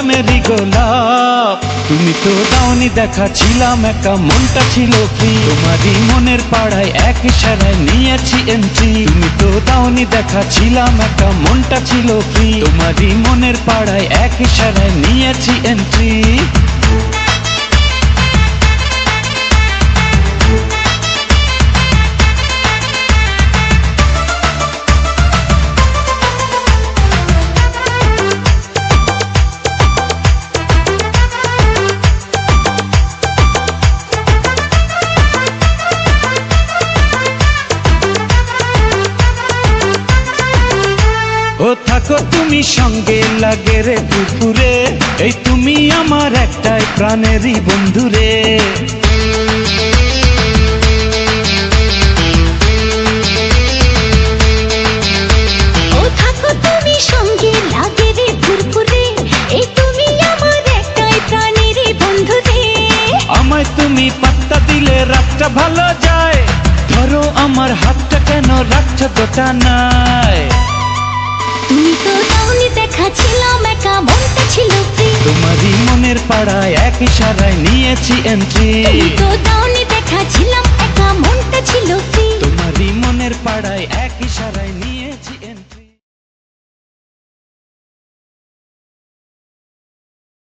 প্রাণেরই গোলাপ। তুমি তো দাওনি দেখা, ছিলাম একা, মনটা ছিল ফ্রি। তোমারই মনের পাড়ায় এক ইশারায় নিয়েছি এন্ট্রি। তুমি তো দাওনি দেখা, ছিলাম একা, মনটা ছিল ফ্রি। তোমারই মনের পাড়ায় এক ইশারায় নিয়েছি এন্ট্রি। ও থাকো তুমি সঙ্গে, লাগে রে দুপুরে, এই তুমি আমার একটাই প্রাণেরই বন্ধুরে। ও থাকো তুমি সঙ্গে, লাগে রে ফুরফুরে, এই তুমি আমার একটাই প্রাণেরই বন্ধুরে। আমায় তুমি পাত্তা দিলে রাতটা ভালো যায়, ধরো আমার হাতটা কেন রাখছো গোটা নাই। তুমি তো দাওনি দেখা, ছিলাম একা, মনটা ছিল ফ্রি। তোমারই মনের পাড়ায় এক ইশারায় নিয়েছি এন্ট্রি। তুমি তো দাওনি দেখা, ছিলাম একা, মনটা ছিল ফ্রি। তোমারই মনের পাড়ায় এক ইশারায় নিয়েছি